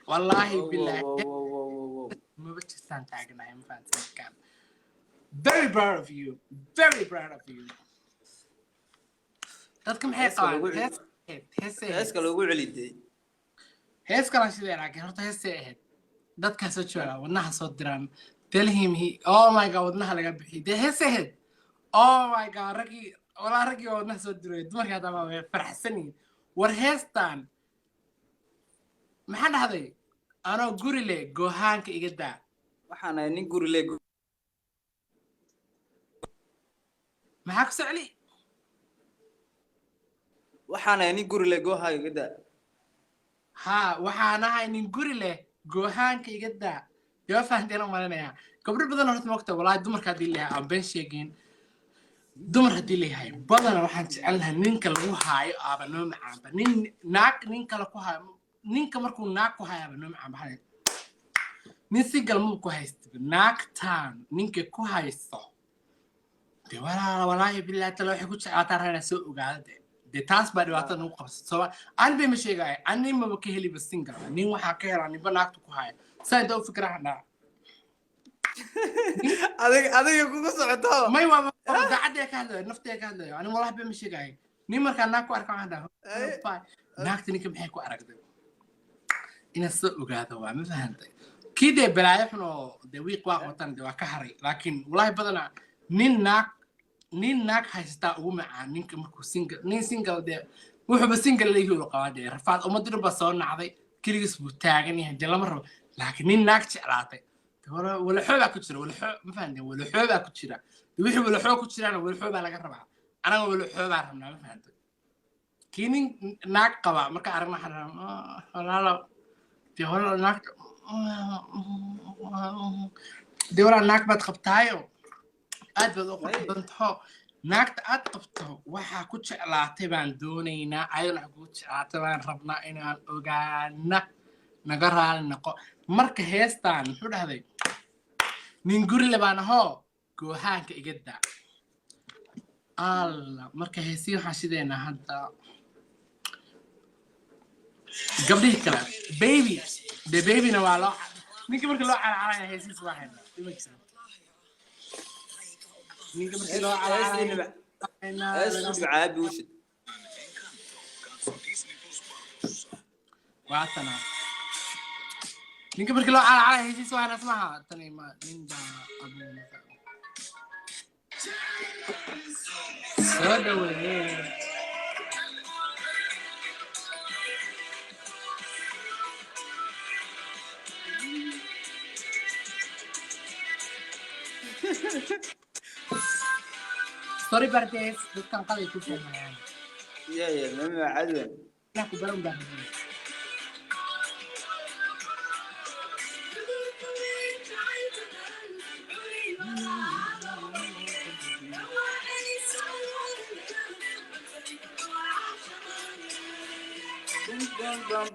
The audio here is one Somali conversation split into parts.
والله بالله ما بتستان تاجنا هم فانسان كان very proud of you very proud of you dadka maxay qabaan heeska loogu celiday heeska la shidey laakiin horta heesay ahayd dadka soo jooga wadnaha soo diraan tell him he oh my god wadnaha laga bixiyay de heesay ahayd oh my god ragii wadnaha soo diray dumarka hadda way farxsaniin war heestan maxaa dhahday anoo guri leh goohaanka iga daa waxaana nin guri leh maxaa ku socli waxaana nin guri leh goohaanka iga daa ha waxaana nin guri leh goohaanka iga daa yaa fahanteen oo malinaya gabdho badan horta waqti walaal dumarka hadii leeyahay aan been sheegin dumar hadii leeyahay badan waxaan jecelahay ninka lagu haayo aabanoo macaanba nin kala ku haayo ninka markuu naag ku haayo aabanoo macaan baxay nin si galmo ku haysto naagtaan ninka ku haysto de walaahi billahi tala waxay ku jeclaataa reena soo ogaada de taas baa dhibaatada nagu qabsato aan bay ma sheegay ani ma ka heli single nin waxa ka helaa nin naagta ku haayo sayda u fikrahana adiga kugu socoto may waa daacadda ka hadlayo naftay ka hadlayo ani wallahi bay ma sheegay nin marka naag ku arkaa hada naagta ninka maxay ku aragtay ina soo ogaado waa ma fahantay kide balaayo xuno de wiiq waa watan de waa ka haray laakiin wallahi badana nin naag haysta ugu macaan ninka markuu single de wuxuu single leeyahay oo qaade rafaad ummaddu ba soo nacday kaligiis buu taagan yahay jalama rabo laakiin nin naag jeclaatay wala xooba ku jira wala xoob ma fahanteen wala xooba ku jira wixii wala xoob ku jirana wala xooba laga rabaa anaga wala xooba rabnaa ma fahanteen kinin naag qaba marka aragna xaram walaalo de wala naag de wala naag bad qabtaayo aad baad u qabtanto naagta aad qabto waxa ku jeclaatay baan doonaynaa ayadana ku jeclaatay baan rabnaa inaan ogaana naga raali noqo marka heestaan wuxuu dhahday nin guri labaan aho goohaanka iga daa alla marka heesii waxaan shideynaa hadda gabdhihii kale baby de babyna waa loo ninka marka loo calacalaya heesiis waa haynaa imagsan ninka marka loo calacalaya caabi washid waatana ninka marka loo calacalaya heesiis waa haynaa smaha tani ma ninba abuuna soo dhaweeye sorry birthdays dadkan qalay ku fahmayaan ya mama cadwan لا كبرهم ده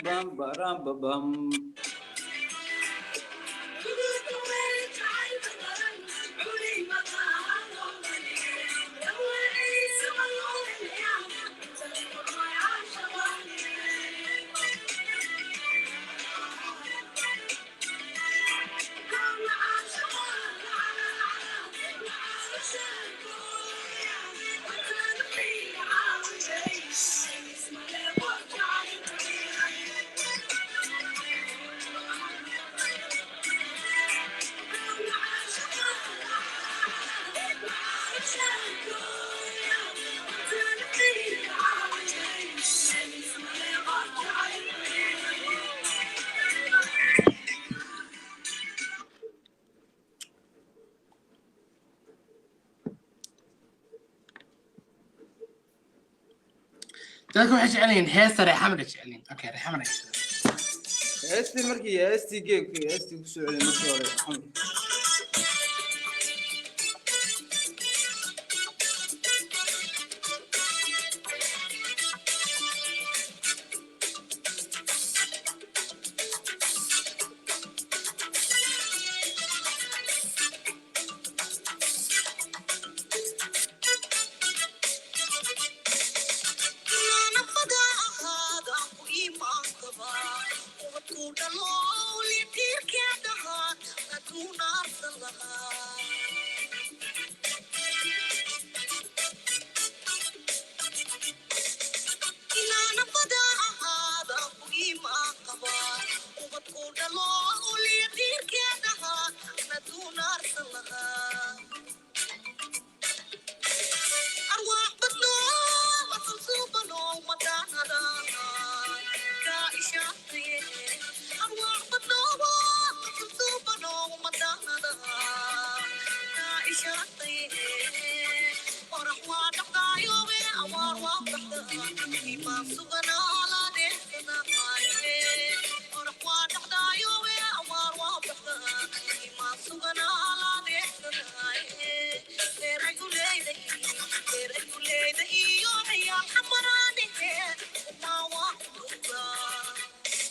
bam bam bam bam dadku waxay jeceliin heesta reexamada jeceliin okay reexamada heesti markii heesti geebkii heesti ku soo celin markii hore maxamed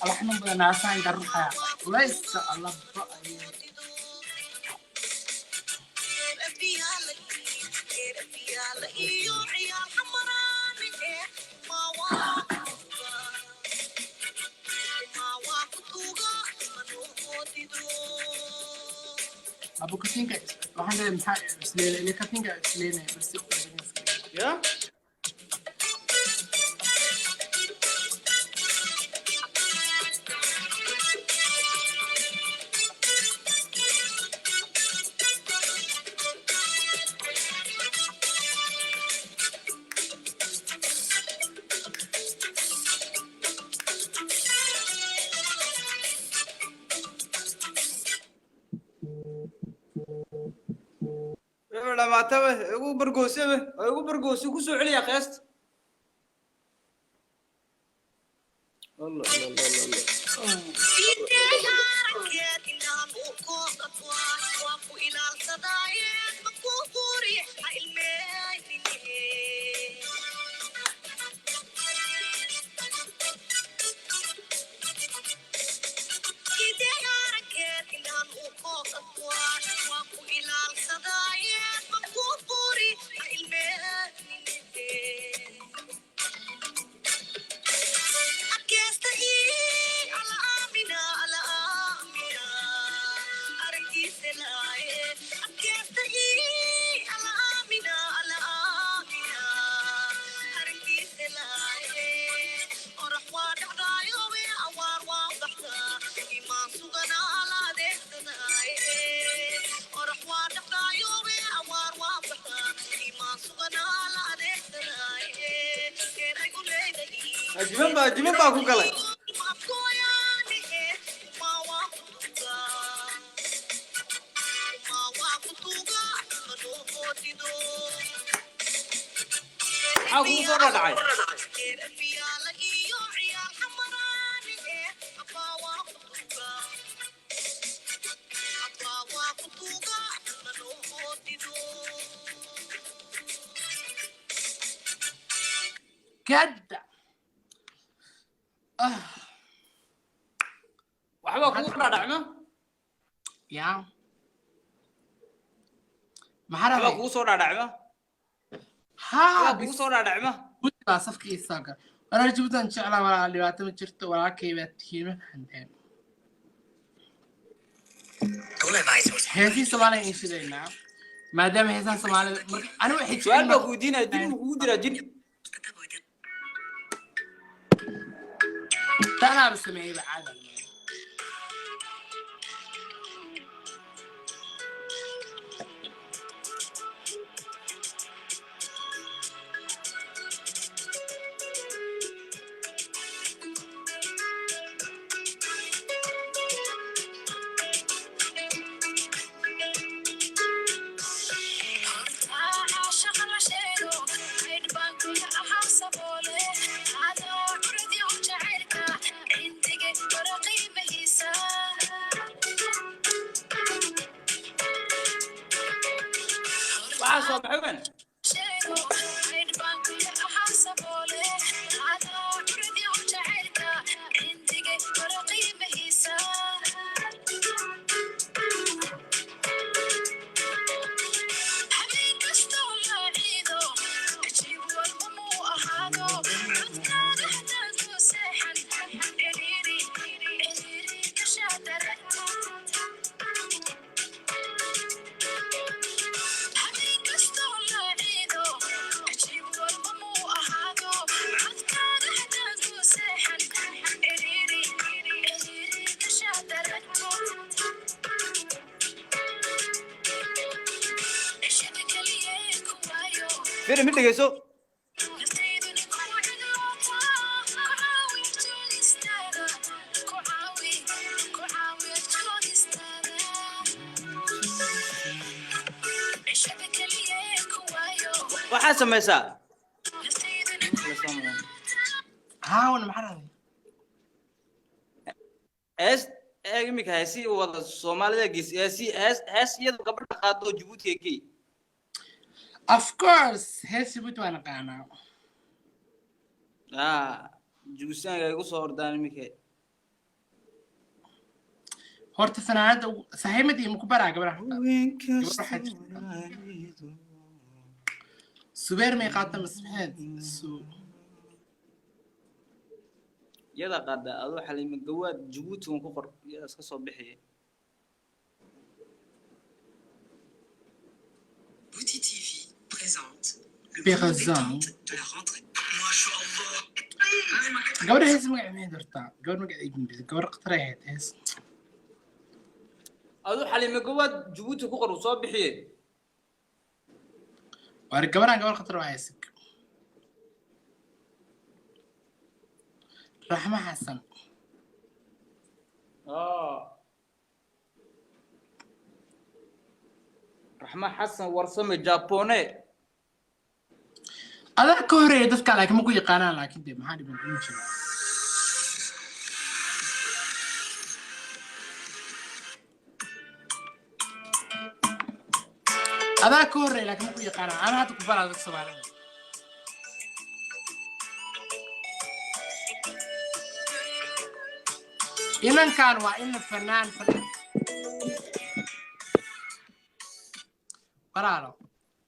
الله حنون بدنا ناسا يدربها ليس الله بقى أبو كتينكا وحنا مسح سليلة اللي كتينكا سليلة بس يا ما تبه يقول برقوسي يقول برقوسي كوسو عليا قيست الله الله الله أجمل باكو كله أكو صورة دعي كده وحبا كورة دعمه يا ما حبا حرام كورة صورة دعمه ها حبا صورة دعمه بس صفك إيساقا أنا جبت إن شاء الله ولا اللي باتم جرت ولا كيبات كيمة عندهم هذه سؤال إيش لنا ما دام هذا سؤال أنا واحد سؤال بقودينا جن بقودنا جن أنا بسمعي بعد وعصب حبن فين متى جيسو waxaa samaysaa ها وانا محرر hees imika heesii wada Soomaalida gees hees iyadu gabadha qaado Djibouti geey of course هسي بتو انا قانا Djibouti ay ugu soo ordaan imika هورت فنانات صحيمتي مكبرة قبل سوبر ما يقاطع مسمحات yada qaada adoo xalimo gawaad Djibouti ku qor iska soo bixiyay Bouti TV présente le بيغزان de la rentrée. Masha'Allah. قبل هيس مقع مين درتا قبل مقع يجنبي قبل قطريات هيس adoo xalimo gawaad Djibouti ku qor soo bixiyay وارجع قبل قطر وعيسك رحمة حسن رحمة حسن ورسم جابوني هذا كوري دفك عليك مو كي قناة لكن دي ما حد بنقول شيء هذا كوري لكن مو كي قناة أنا هاتو كفار هذا السؤال إن كان وإن فنان قرارو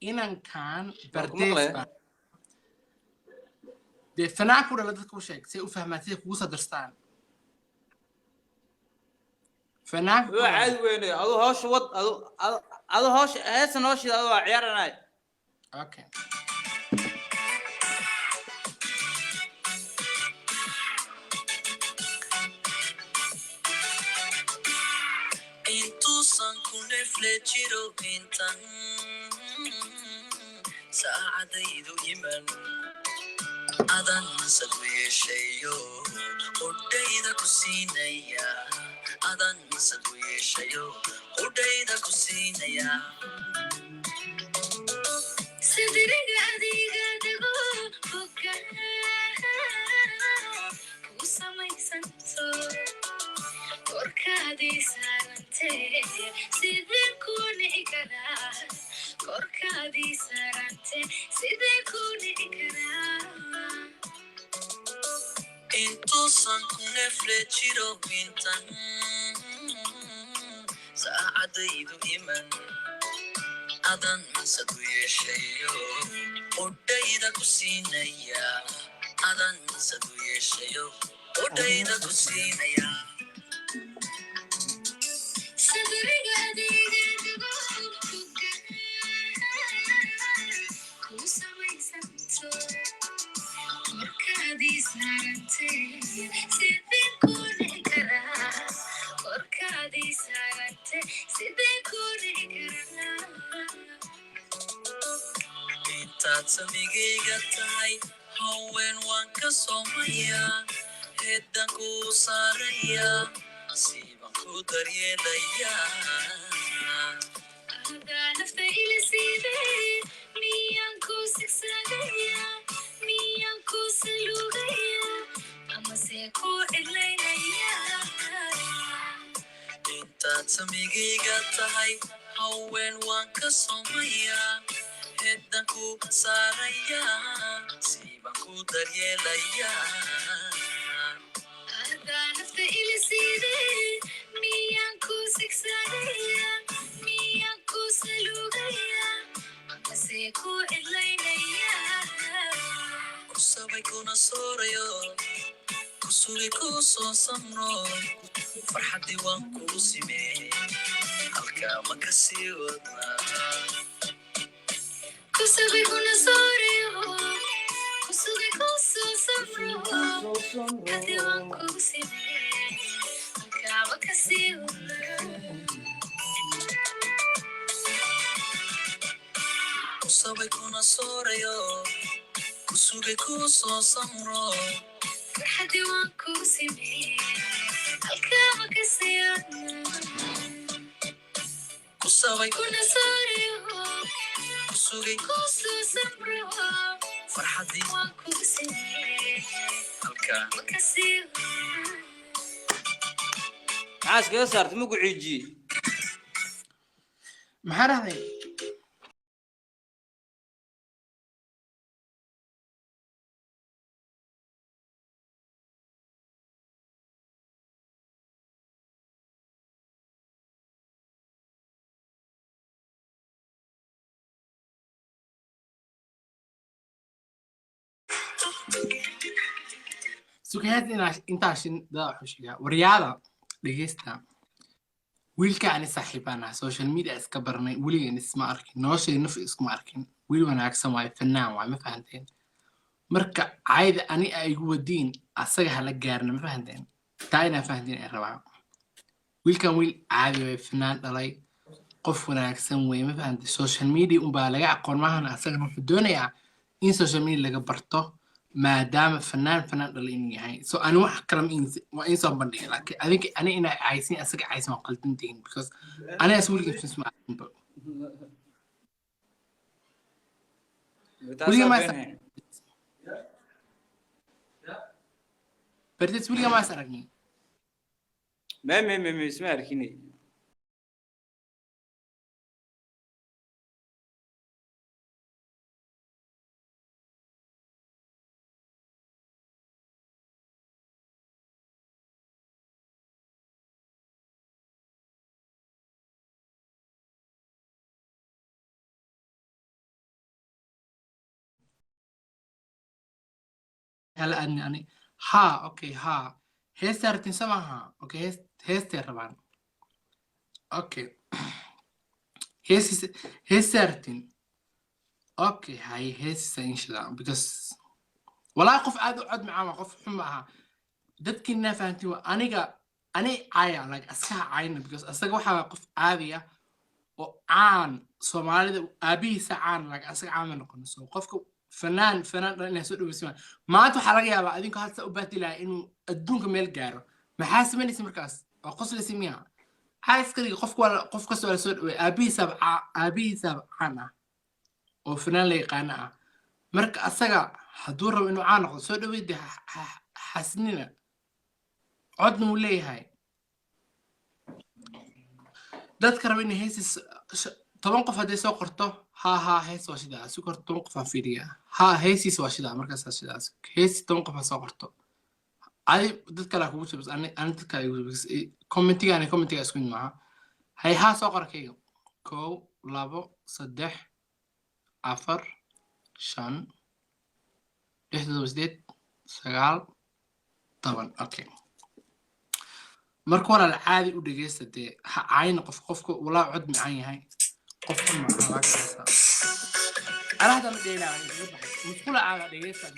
إن كان برديس دي فنان كوري لديك وشيك سي أفهماتيك وصا درستان فنان هو عاد ويني adoo hoosh wad adoo hoosh heesan hoosh adoo ciyaaranaay أوكي Intuusan ku neefle jiro intan saacadaydu iman adan nasad u yeeshayo qudhayda ku siinaya adan nasad u yeeshayo qudhayda ku siinaya sidiriga adiga dago foga ku samaysanto korkaadii saarantee sidee ku nici karaa korkaadii saarantee sidee ku nici karaa intuusan ku neefle jiro intan saacadaydu iman adan masad u yeeshayo qudhayda ku siinaya adan masad u yeeshayo qudhayda ku siinaya sidiriga adiga dago foga ku samaysanto korkaadii saarantee sidee ku nici karaa korkaadii saarantee sidee ku nici karaa intaad samigayga tahay haween waan ka soomayaa heedan ku saarayaa siiban ku daryeelayaa adaa nafta ila siidee miyaan ku sigsaagayaa miyaan ku saluugayaa amase ku cidlaynayaa intaad samigayga tahay haween waan ka soomayaa heedan ku saarayaa siiban ku daryeelayaa adaa nafta ila siidee miyaan ku sigsaagayaa miyaan ku saluugayaa amase ku cidlaynayaa kusabay kuna soorayo kusugay ku soo samro farxaddii waan kuu simee halkaa ma ka sii wadnaa kusabay kuna soorayo kusugay ku soo samro farxaddii waan kuu simee halkaa ma ka sii wadnaa kusabay kuna soorayo kusugay ku soo samro farxaddii waan kuu simee halkaa ma ka sii wadnaa kusabay kuna soorayo kusugay kusoo samro farxadii waan kugu sameeyey halka makasii عاش كذا صارت مو عيجي محرهي سكهات انت عشان ده حشيها ورياضة dhegeysta wiilka ani saaxiibana social media iska barnay weligeena isma arkin noloshay naf iskuma arkin wiil wanaagsan waay fanaan waay ma fahanteen marka caayda ani ay igu wadiin asaga hala gaarna ma fahanteen taa inaa fahanteen ay rabaa wiilkan wiil caadi waay fanaan dhalay qof wanaagsan way ma fahanteen social media unbaa laga aqoon maahan asagana wuxuu doonayaa in social media laga barto maadaama fanaan dhalay inuu yahay so ani wax kala waa in soo bandhigay laakiin adinka ani inaa caysin asaga caysin waa qaldantihiin because ani as wiilka fisma arkinba برتس ويليام ما سرقني ما اسمع ركني هلا أني ها أوكي ها هيستر سمعها أوكي هيستر طبعا أوكي هيسترتين أوكي هاي هيستر إن شاء الله بس ولا قف عاد معاه قف حماها دتك النافنتي أنا عايا like أسكع عين بس أسكع واحد قف عادية وعان سومالي أبي سعان like أسكع عامل نقص وقفك فنان إنه سود بسمع ما أنتوا حرقة يا بعدين كهات أبتي لا إنه الدون كمل جاره محاسب من اسم مركز أقص الاسمية عايز كذي قف كسر سود أبي سبعة وفنان لي قناع مرك أسقى حضور إنه عانق سود ويدي حسننا عدنا ولي هاي تذكر إن هيس طبعا قف هذا سوق قرطه ها هيس واشدا سكر تنقف فيريا ها هيسيس واشدا مركز واشدا هيس تنقف سوق قرطه عادي تذكر لك وش بس أنا تذكر بس كومنتي أسكن معها هاي ها سوق ركيو كو لابو صدح عفر شان لحظة وزدت سجال طبعا أوكي مركورة العادي ودقيست دي عين قفك ولا عد معي هاي قف ما علاقة أنا هذا مدينا مشكلة على دقيست